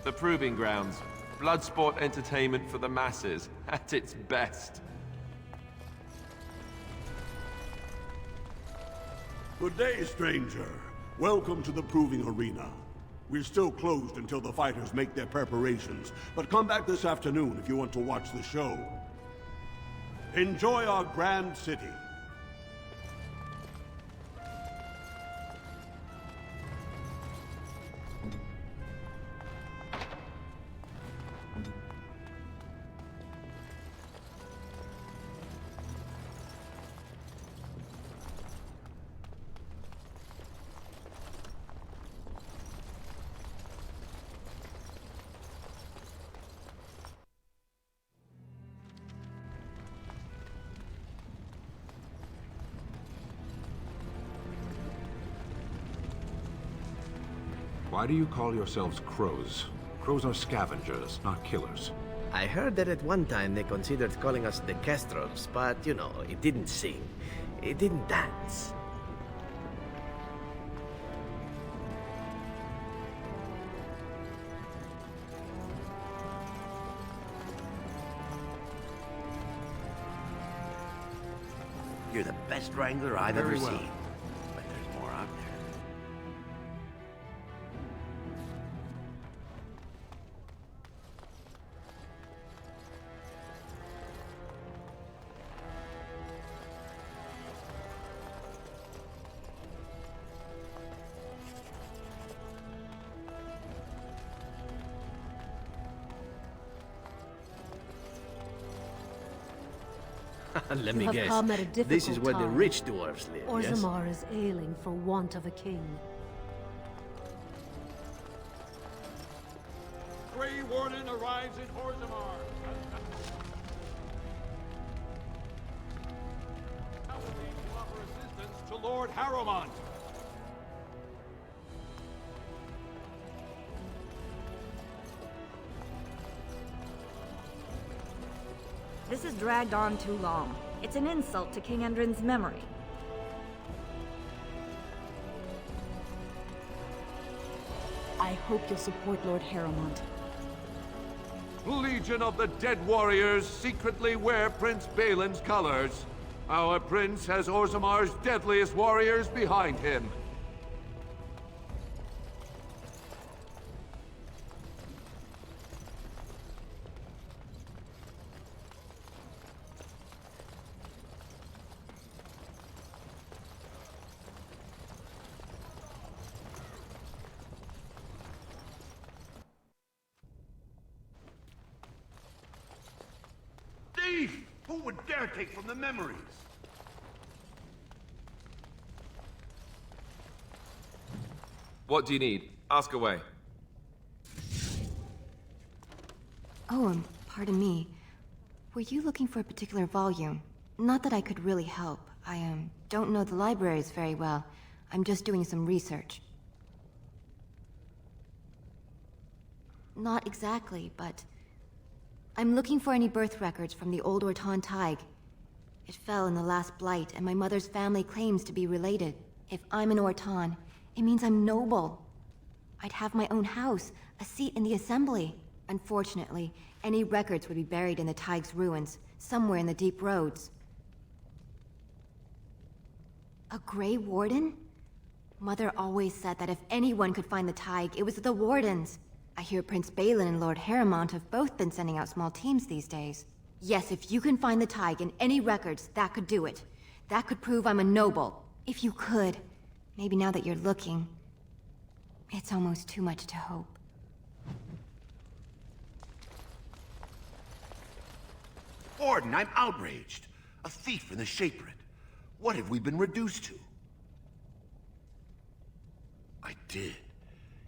The Proving Grounds. Bloodsport entertainment for the masses, at its best. Good day, stranger. Welcome to the Proving Arena. We're still closed until the fighters make their preparations, but come back this afternoon if you want to watch the show. Enjoy our grand city. Why do you call yourselves crows? Crows are scavengers, not killers. I heard that at one time they considered calling us the Castros, but, you know, it didn't sing. It didn't dance. You're the best wrangler I've ever seen. But there's more out there. Let You me have guess. come at a difficult This is where the time. rich dwarves live, yes? Orzammar is ailing for want of a king. Grey Warden arrives in Orzammar. Paladin to offer assistance to Lord Harrowmont. This has dragged on too long. It's an insult to King Endrin's memory. I hope you'll support Lord Harrowmont. Legion of the Dead Warriors secretly wear Prince Balin's colors. Our prince has Orzammar's deadliest warriors behind him. Thief! Who would dare take from the memories? What do you need? Ask away. Oh, pardon me. Were you looking for a particular volume? Not that I could really help. I, don't know the libraries very well. I'm just doing some research. Not exactly, but... I'm looking for any birth records from the old Orton Tig. It fell in the last blight, and my mother's family claims to be related. If I'm an Orton, it means I'm noble. I'd have my own house, a seat in the assembly. Unfortunately, any records would be buried in the Tig's ruins, somewhere in the deep roads. A Grey Warden? Mother always said that if anyone could find the Tig, it was the Wardens. I hear Prince Balin and Lord Harrowmont have both been sending out small teams these days. Yes, if you can find the Tig in any records, that could do it. That could prove I'm a noble. If you could. Maybe now that you're looking. It's almost too much to hope. Warden, I'm outraged. A thief in the Shapered. What have we been reduced to? I did.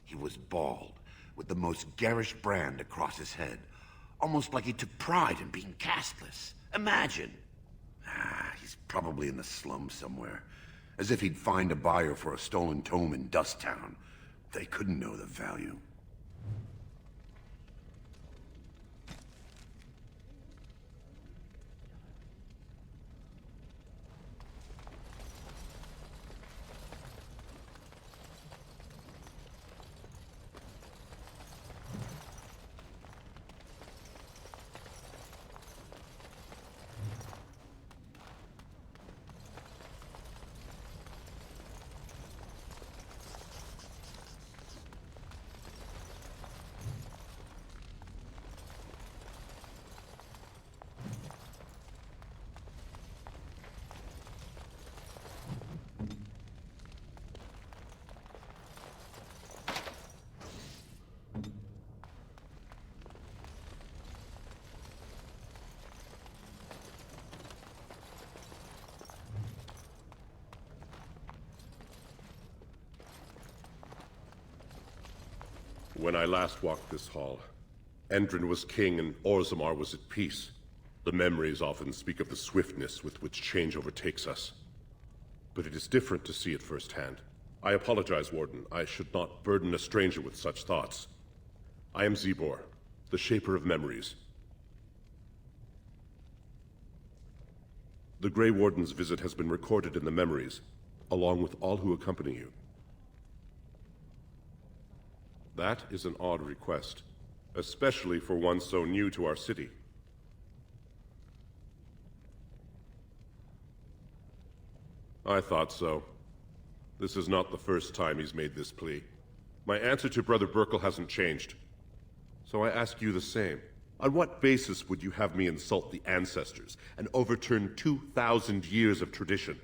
He was bald, with the most garish brand across his head. Almost like he took pride in being castless. Imagine! He's probably in the slums somewhere. As if he'd find a buyer for a stolen tome in Dust Town. They couldn't know the value. When I last walked this hall, Endrin was king and Orzammar was at peace. The memories often speak of the swiftness with which change overtakes us. But it is different to see it firsthand. I apologize, Warden. I should not burden a stranger with such thoughts. I am Zebor, the Shaper of Memories. The Grey Warden's visit has been recorded in the memories, along with all who accompany you. That is an odd request, especially for one so new to our city. I thought so. This is not the first time he's made this plea. My answer to Brother Burkle hasn't changed. So I ask you the same. On what basis would you have me insult the ancestors and overturn 2,000 years of tradition?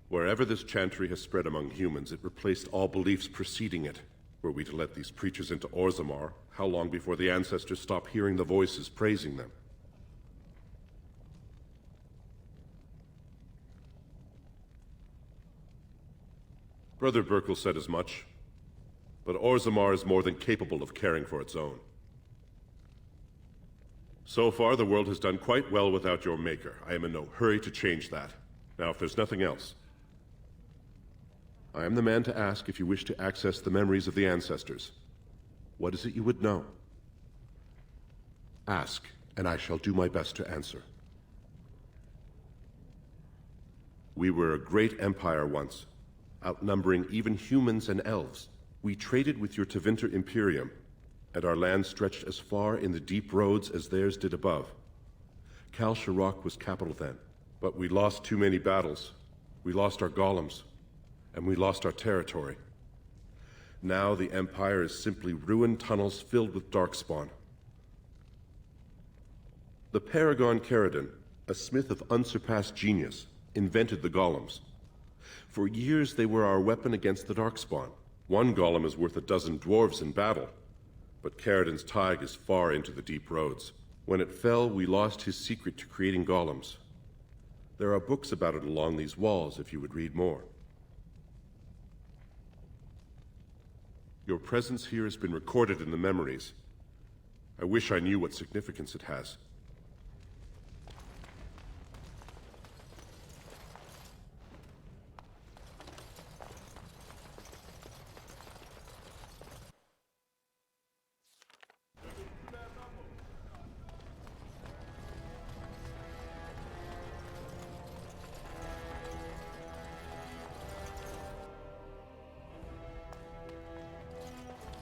Wherever this chantry has spread among humans, it replaced all beliefs preceding it. Were we to let these preachers into Orzammar, how long before the ancestors stop hearing the voices praising them? Brother Burkle said as much, but Orzammar is more than capable of caring for its own. So far, the world has done quite well without your maker. I am in no hurry to change that. Now, if there's nothing else, I am the man to ask if you wish to access the memories of the ancestors. What is it you would know? Ask, and I shall do my best to answer. We were a great empire once, outnumbering even humans and elves. We traded with your Tevinter Imperium, and our land stretched as far in the deep roads as theirs did above. Kal Sharok was capital then, but we lost too many battles. We lost our golems, and we lost our territory. Now the Empire is simply ruined tunnels filled with darkspawn. The Paragon Caridin, a smith of unsurpassed genius, invented the golems. For years they were our weapon against the darkspawn. One golem is worth a dozen dwarves in battle, but Caridin's Tig is far into the deep roads. When it fell, we lost his secret to creating golems. There are books about it along these walls if you would read more. Your presence here has been recorded in the memories. I wish I knew what significance it has.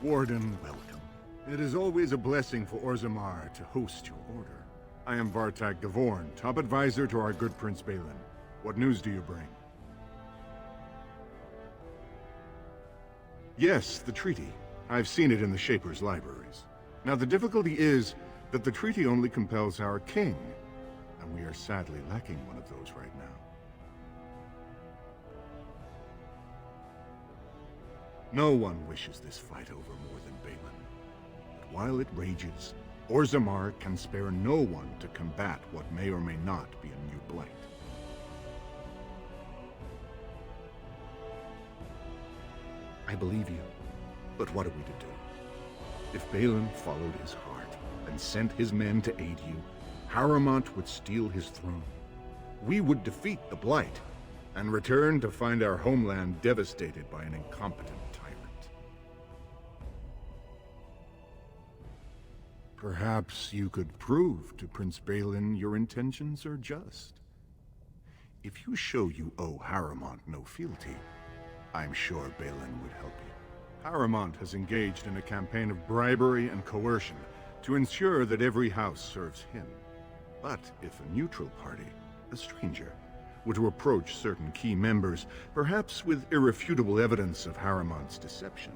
Warden, welcome. It is always a blessing for Orzammar to host your order. I am Vartag Gavorn, top advisor to our good Prince Balin. What news do you bring? Yes, the treaty. I've seen it in the Shaper's libraries. Now the difficulty is that the treaty only compels our king, and we are sadly lacking one of those right now. No one wishes this fight over more than Balin. But while it rages, Orzammar can spare no one to combat what may or may not be a new blight. I believe you, but what are we to do? If Balin followed his heart and sent his men to aid you, Harrowmont would steal his throne. We would defeat the blight and return to find our homeland devastated by an incompetent tyrant. Perhaps you could prove to Prince Balin your intentions are just. If you show you owe Harrowmont no fealty, I'm sure Balin would help you. Harrowmont has engaged in a campaign of bribery and coercion to ensure that every house serves him. But if a neutral party, a stranger, were to approach certain key members, perhaps with irrefutable evidence of Harrowmont's deception,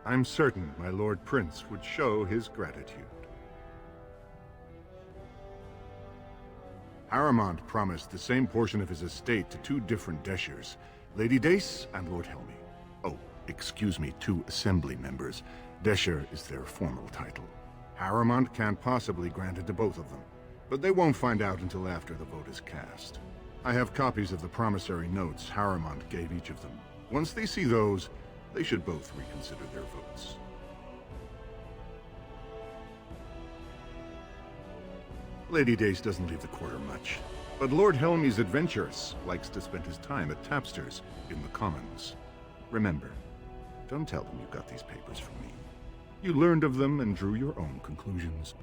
I'm certain my Lord Prince would show his gratitude. Harrowmont promised the same portion of his estate to two different Deshers, Lady Dace and Lord Helmy. Oh, excuse me, two assembly members. Desher is their formal title. Harrowmont can't possibly grant it to both of them, but they won't find out until after the vote is cast. I have copies of the promissory notes Harrowmont gave each of them. Once they see those, they should both reconsider their votes. Lady Dace doesn't leave the quarter much, but Lord Helmy's adventurous, likes to spend his time at tapsters in the Commons. Remember, don't tell them you got these papers from me. You learned of them and drew your own conclusions.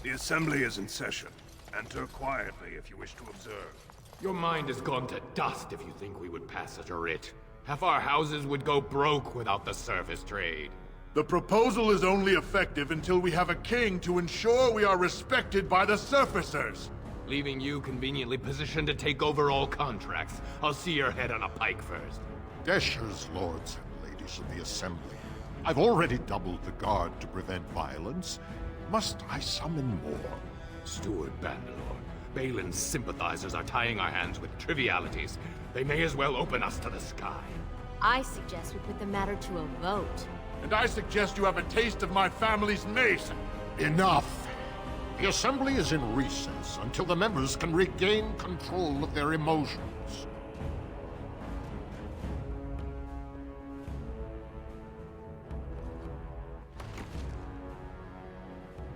The Assembly is in session. Enter quietly if you wish to observe. Your mind has gone to dust if you think we would pass such a writ. Half our houses would go broke without the surface trade. The proposal is only effective until we have a king to ensure we are respected by the surfacers. Leaving you conveniently positioned to take over all contracts. I'll see your head on a pike first. Deshers, lords and ladies of the Assembly. I've already doubled the guard to prevent violence. Must I summon more? Steward Bandalore, Balin's sympathizers are tying our hands with trivialities. They may as well open us to the sky. I suggest we put the matter to a vote. And I suggest you have a taste of my family's mace. Enough! The Assembly is in recess until the members can regain control of their emotions.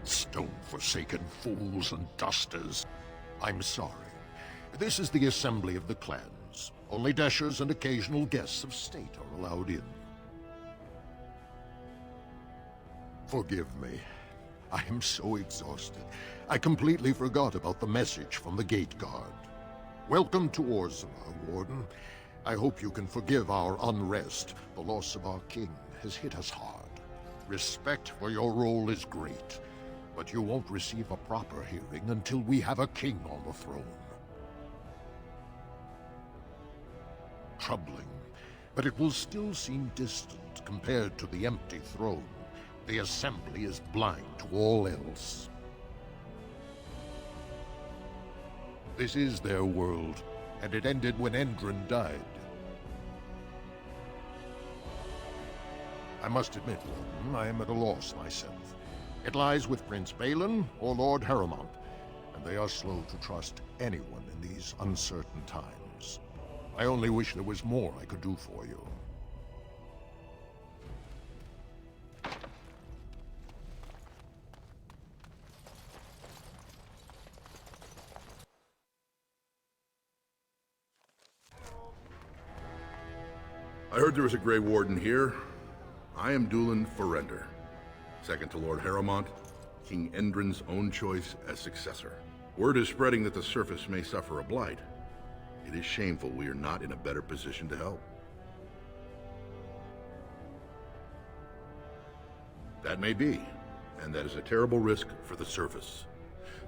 Stone-forsaken fools and dusters. I'm sorry. This is the Assembly of the Clans. Only Deshers and occasional guests of state are allowed in. Forgive me. I am so exhausted. I completely forgot about the message from the gate guard. Welcome to Orzammar, Warden. I hope you can forgive our unrest. The loss of our king has hit us hard. Respect for your role is great, but you won't receive a proper hearing until we have a king on the throne. Troubling, but it will still seem distant compared to the empty throne. The Assembly is blind to all else. This is their world, and it ended when Endrin died. I must admit, Warden, I am at a loss myself. It lies with Prince Balin or Lord Harrowmont, and they are slow to trust anyone in these uncertain times. I only wish there was more I could do for you. I heard there was a Grey Warden here. I am Dulin Forrender, second to Lord Harrowmont, King Endrin's own choice as successor. Word is spreading that the surface may suffer a blight. It is shameful we are not in a better position to help. That may be, and that is a terrible risk for the surface.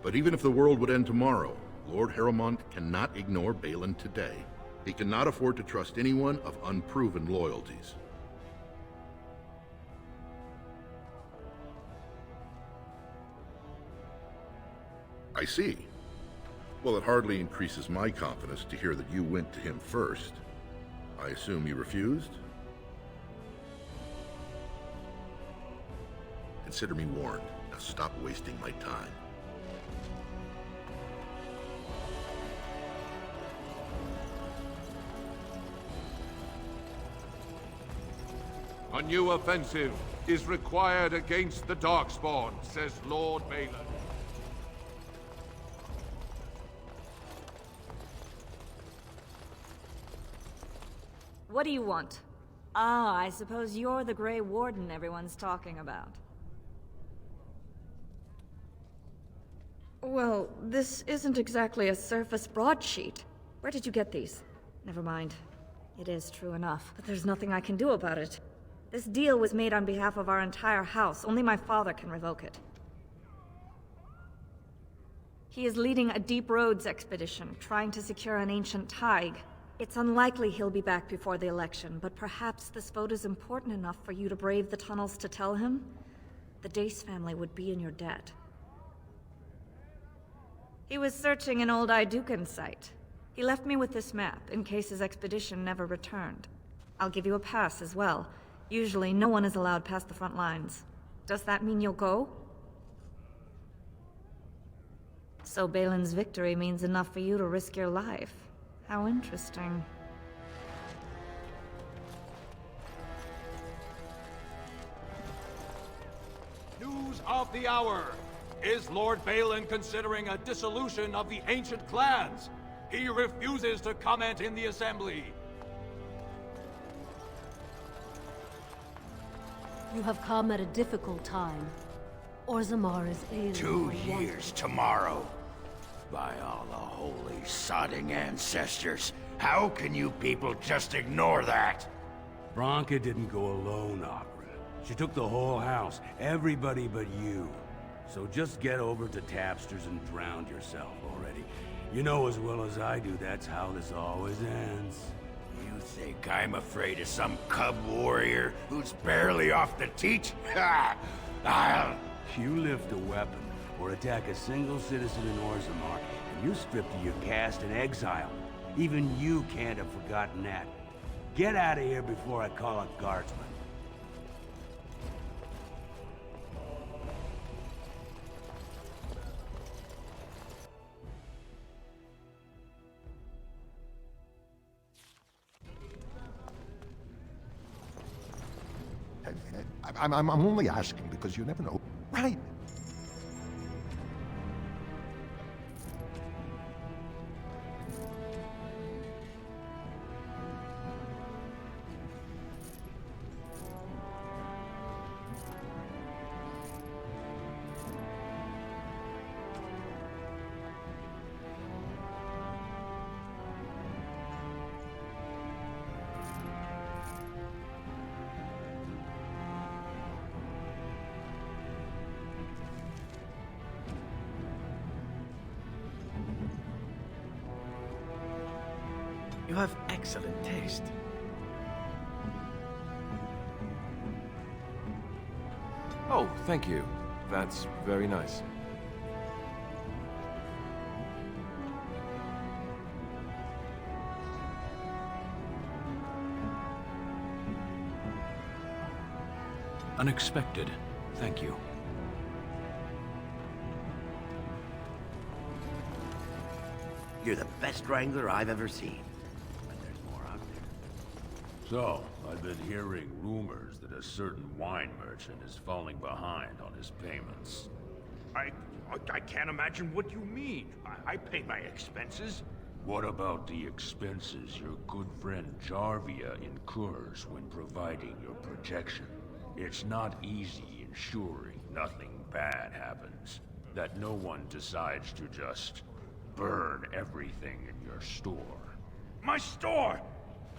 But even if the world would end tomorrow, Lord Harrowmont cannot ignore Balin today. He cannot afford to trust anyone of unproven loyalties. I see. Well, it hardly increases my confidence to hear that you went to him first. I assume you refused? Consider me warned. Now stop wasting my time. A new offensive is required against the Darkspawn, says Lord Balin. What do you want? Ah, I suppose you're the Grey Warden everyone's talking about. Well, this isn't exactly a surface broadsheet. Where did you get these? Never mind. It is true enough, but there's nothing I can do about it. This deal was made on behalf of our entire house. Only my father can revoke it. He is leading a Deep Roads expedition, trying to secure an ancient Tig. It's unlikely he'll be back before the election, but perhaps this vote is important enough for you to brave the tunnels to tell him? The Dace family would be in your debt. He was searching an old Idukan site. He left me with this map, in case his expedition never returned. I'll give you a pass as well. Usually, no one is allowed past the front lines. Does that mean you'll go? So Balin's victory means enough for you to risk your life. How interesting. News of the hour! Is Lord Balin considering a dissolution of the ancient clans? He refuses to comment in the assembly. You have come at a difficult time. Orzammar is ailing. 2 years tomorrow. By all the holy sodding ancestors, how can you people just ignore that? Branka didn't go alone, Opera. She took the whole house, everybody but you. So just get over to Tapster's and drown yourself already. You know as well as I do that's how this always ends. You think I'm afraid of some cub warrior who's barely off the teat? Ha! You lift a weapon or attack a single citizen in Orzammar, and you're stripped of your caste and exile. Even you can't have forgotten that. Get out of here before I call a guardsman. I'm only asking because you never know. Right. You have excellent taste. Oh, thank you. That's very nice. Unexpected. Thank you. You're the best wrangler I've ever seen. But there's more out there. So, I've been hearing rumors that a certain wine merchant is falling behind on his payments. I can't imagine what you mean. I pay my expenses. What about the expenses your good friend Jarvia incurs when providing your protection? It's not easy ensuring nothing bad happens, that no one decides to just burn everything in your store. My store!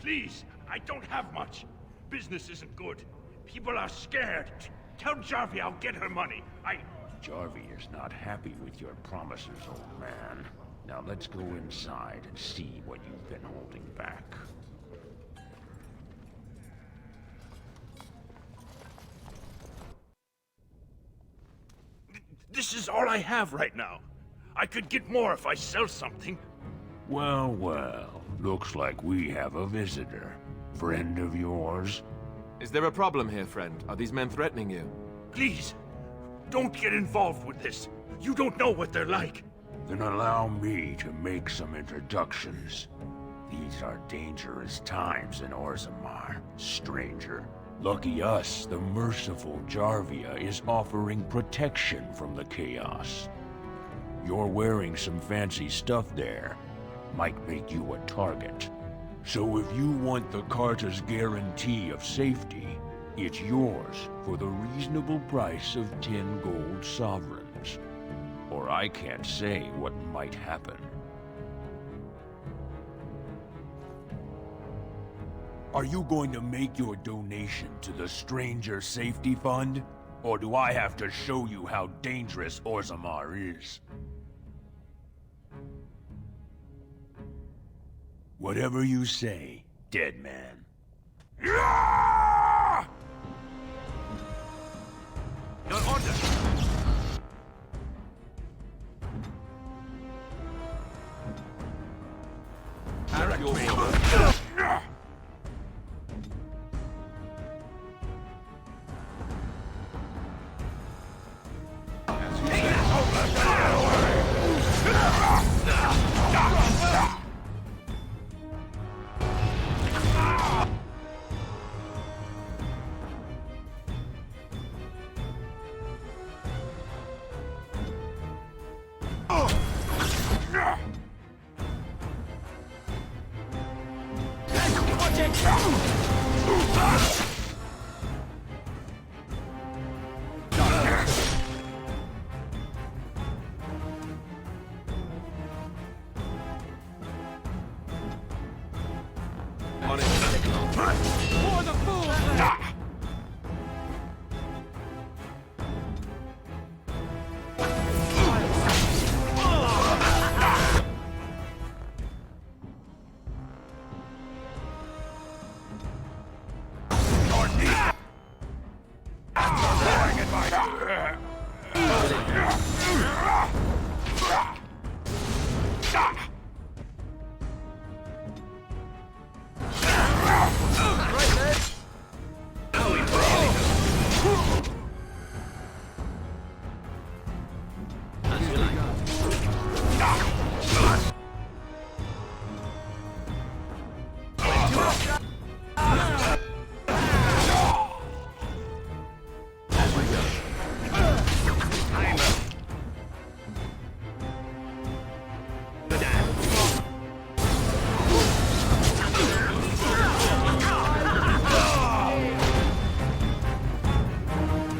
Please, I don't have much. Business isn't good. People are scared. Tell Jarvia I'll get her money. Jarvia is not happy with your promises, old man. Now let's go inside and see what you've been holding back. This is all I have right now. I could get more if I sell something. Well, well. Looks like we have a visitor. Friend of yours? Is there a problem here, friend? Are these men threatening you? Please, don't get involved with this. You don't know what they're like. Then allow me to make some introductions. These are dangerous times in Orzammar, stranger. Lucky us, the merciful Jarvia is offering protection from the chaos. You're wearing some fancy stuff there. Might make you a target. So if you want the Carta's guarantee of safety, it's yours for the reasonable price of 10 gold sovereigns. Or I can't say what might happen. Are you going to make your donation to the Stranger Safety Fund? Or do I have to show you how dangerous Orzammar is? Whatever you say, dead man. Your order! At your order. As you say. magic! For the fool's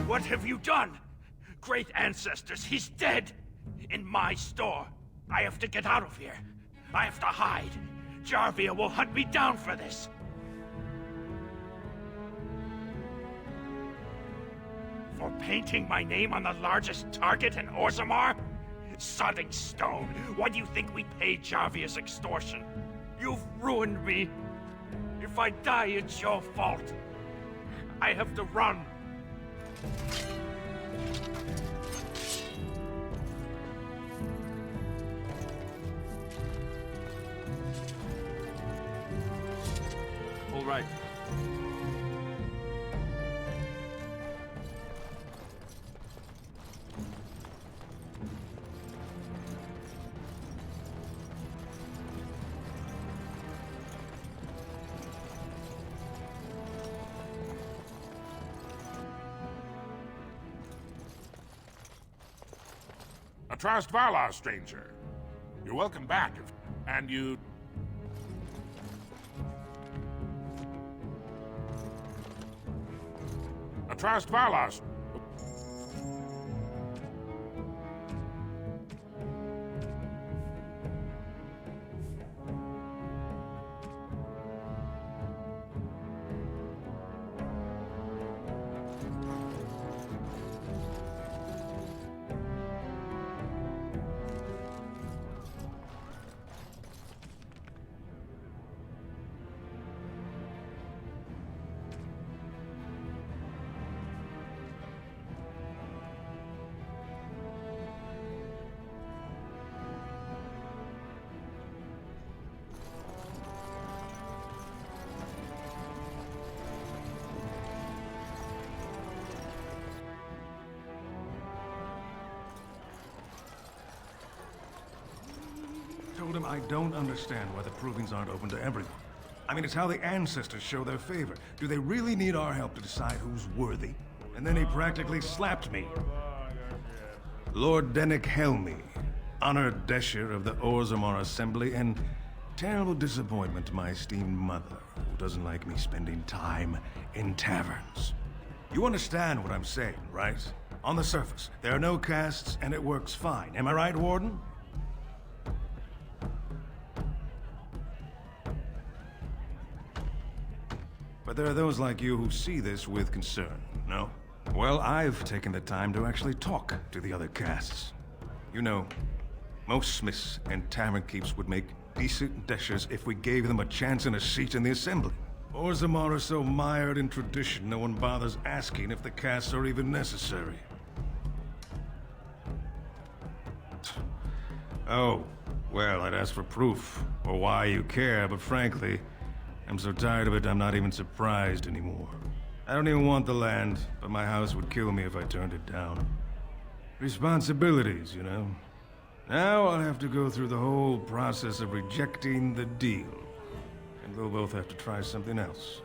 What have you done? Great ancestors, he's dead! In my store. I have to get out of here. I have to hide. Jarvia will hunt me down for this. For painting my name on the largest target in Orzammar? Sodding stone, why do you think we paid Jarvia's extortion? You've ruined me. If I die, it's your fault. I have to run. All right. Atrast Valar, stranger. You're welcome back, and you... Atrast Valar. Told him I don't understand why the provings aren't open to everyone. I mean, it's how the ancestors show their favor. Do they really need our help to decide who's worthy? And then he practically slapped me. Lord Dennick Helmy, honored Desher of the Orzammar Assembly, and terrible disappointment to my esteemed mother, who doesn't like me spending time in taverns. You understand what I'm saying, right? On the surface, there are no castes, and it works fine. Am I right, Warden? But there are those like you who see this with concern, no? Well, I've taken the time to actually talk to the other castes. You know, most smiths and tavern keeps would make decent deshers if we gave them a chance and a seat in the assembly. Orzammar is so mired in tradition, no one bothers asking if the castes are even necessary. Oh, well, I'd ask for proof, or why you care, but frankly, I'm so tired of it, I'm not even surprised anymore. I don't even want the land, but my house would kill me if I turned it down. Responsibilities, you know? Now I'll have to go through the whole process of rejecting the deal. And we'll both have to try something else.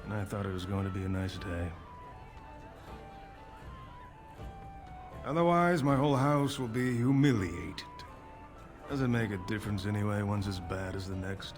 And I thought it was going to be a nice day. Otherwise, my whole house will be humiliated. Doesn't make a difference anyway, one's as bad as the next.